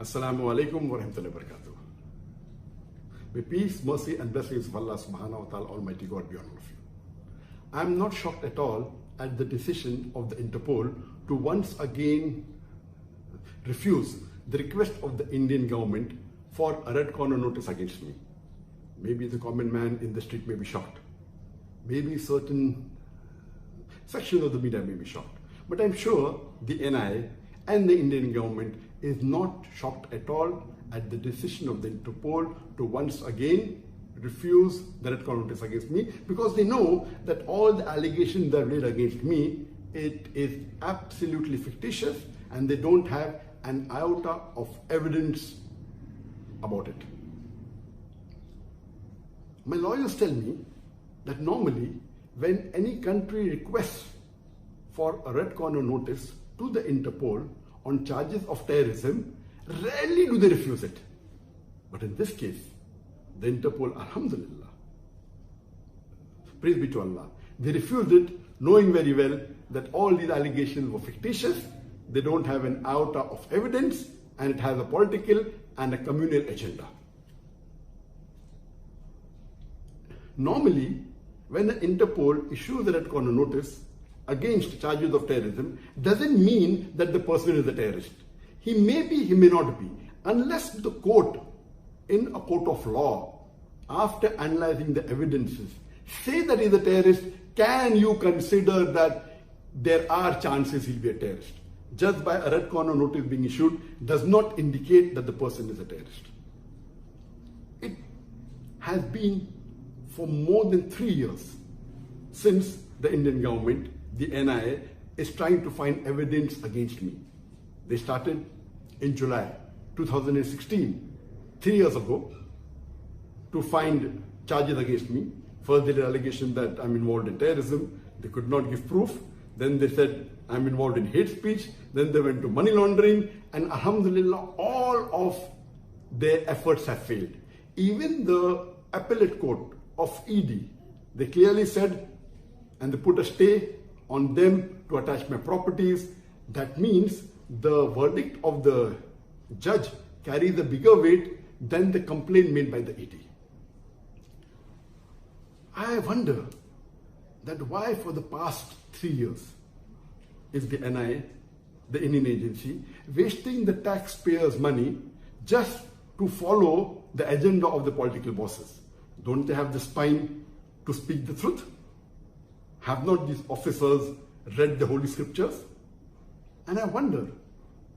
Assalamu alaikum wa rahmatullahi wa barakatuh. May peace, mercy and blessings of Allah subhanahu wa ta'ala Almighty God be on all of you. I am not shocked at all at the decision of the Interpol to once again refuse the request of the Indian government for a red corner notice against me. Maybe the common man in the street may be shocked. Maybe certain sections of the media may be shocked. But I'm sure the NIA and the Indian government is not shocked at all at the decision of the Interpol to once again refuse the red corner notice against me, because they know that all the allegations that are laid against me, it is absolutely fictitious and they don't have an iota of evidence about it. My lawyers tell me that normally when any country requests for a red corner notice to the Interpol on charges of terrorism, rarely do they refuse it. But in this case, the Interpol, alhamdulillah, praise be to Allah, they refused it, knowing very well that all these allegations were fictitious, they don't have an iota of evidence, and it has a political and a communal agenda. Normally, when the Interpol issues a red corner notice against charges of terrorism, doesn't mean that the person is a terrorist. He may be, he may not be, unless the court, in a court of law, after analyzing the evidences, say that he's a terrorist. Can you consider that there are chances he'll be a terrorist? Just by a red corner notice being issued does not indicate that the person is a terrorist. It has been for more than 3 years since the Indian government, the NIA, is trying to find evidence against me. They started in July 2016, 3 years ago, to find charges against me. First they did allegation that I'm involved in terrorism. They could not give proof. Then they said I'm involved in hate speech. Then they went to money laundering, and alhamdulillah, all of their efforts have failed. Even the appellate court of ED, they clearly said, and they put a stay on them to attach my properties. That means the verdict of the judge carries a bigger weight than the complaint made by the ED. I wonder that why for the past 3 years is the NIA, the Indian agency, wasting the taxpayers' money just to follow the agenda of the political bosses? Don't they have the spine to speak the truth? Have not these officers read the Holy Scriptures? And I wonder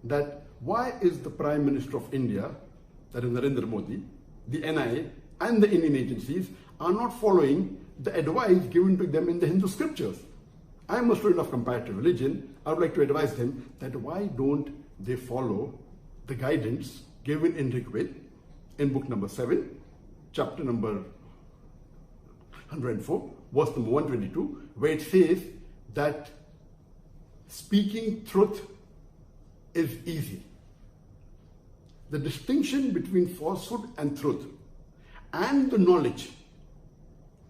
that why is the Prime Minister of India, that is Narendra Modi, the NIA and the Indian agencies are not following the advice given to them in the Hindu scriptures? I am a student of comparative religion. I would like to advise them that why don't they follow the guidance given in Rigved in book number 7, chapter number 104, verse number 122, where it says that speaking truth is easy. The distinction between falsehood and truth and the knowledge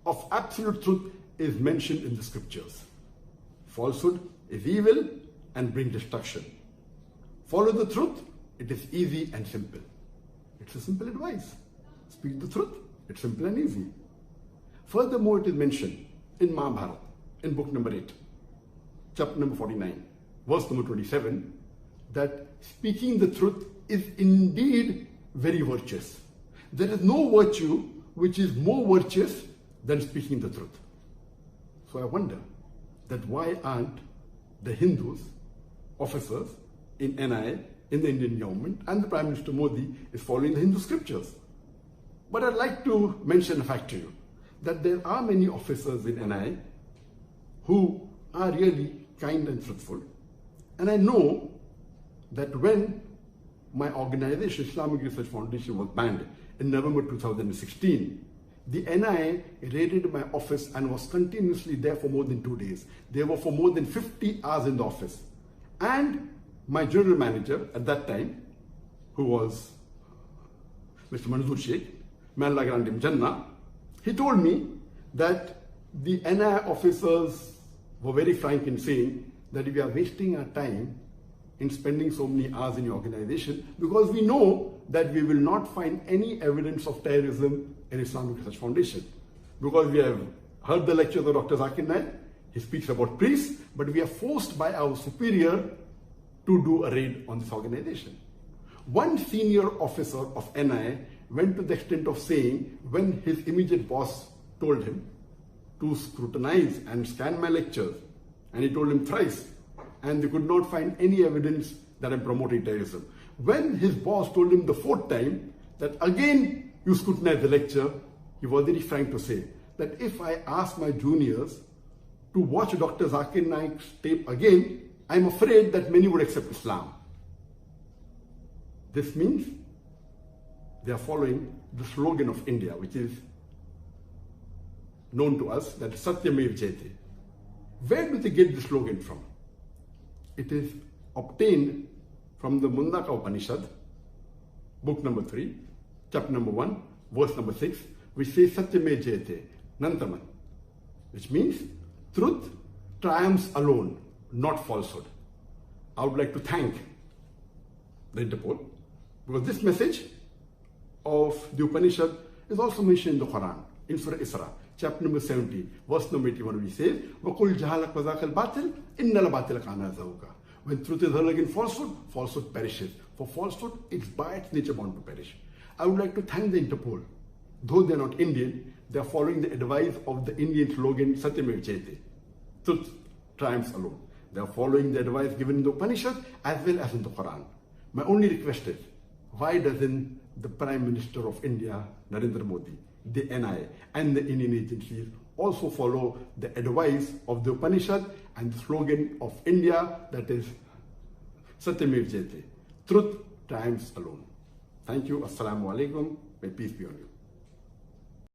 of absolute truth is mentioned in the scriptures. Falsehood is evil and brings destruction. Follow the truth, it is easy and simple. It's a simple advice. Speak the truth, it's simple and easy. Furthermore, it is mentioned in Mahabharata, in book number 8, chapter number 49, verse number 27, that speaking the truth is indeed very virtuous. There is no virtue which is more virtuous than speaking the truth. So I wonder that why aren't the Hindus, officers in NIA, in the Indian government, and the Prime Minister Modi is following the Hindu scriptures? But I'd like to mention a fact to you, that there are many officers in NIA who are really kind and truthful. And I know that when my organization, Islamic Research Foundation, was banned in November 2016, the NIA raided my office and was continuously there for more than 2 days. They were for more than 50 hours in the office. And my general manager at that time, who was Mr. Manzoor Sheikh, may Allah grant him Jannah, he told me that the NIA officers were very frank in saying that we are wasting our time in spending so many hours in your organization, because we know that we will not find any evidence of terrorism in Islamic Research Foundation. Because we have heard the lectures of Dr. Zakir Naik, he speaks about priests, but we are forced by our superior to do a raid on this organization. One senior officer of NIA went to the extent of saying, when his immediate boss told him to scrutinize and scan my lectures, and he told him thrice, and they could not find any evidence that I'm promoting terrorism. When his boss told him the fourth time that again you scrutinize the lecture, he was very frank to say that if I ask my juniors to watch Dr. Zakir Naik's tape again, I'm afraid that many would accept Islam. This means they are following the slogan of India, which is known to us, that Satyamev Jayate. Where do they get the slogan from? It is obtained from the Mundaka Upanishad, book number 3, chapter number 1, verse number 6, which says Satyamev Jayate, Nantaman, which means truth triumphs alone, not falsehood. I would like to thank the Interpol, because this message of the Upanishad is also mentioned in the Quran, in Surah Isra, chapter number 70, verse number 81, which says, وَقُلْ جَهَلَكْ وَذَاكَ الْبَاطِلِ إِنَّ الْبَاطِلَ كَانَ زَهُوقًا. When truth is hurled against falsehood, falsehood perishes. For falsehood, it's by its nature bound to perish. I would like to thank the Interpol. Though they are not Indian, they are following the advice of the Indian slogan, Satyamev Jayate, truth triumphs alone. They are following the advice given in the Upanishad as well as in the Quran. My only request is, why doesn't the Prime Minister of India, Narendra Modi, the NIA and the Indian agencies also follow the advice of the Upanishad and the slogan of India, that is Satyamev Jayate, truth triumphs alone. Thank you. Assalamu alaikum. May peace be on you.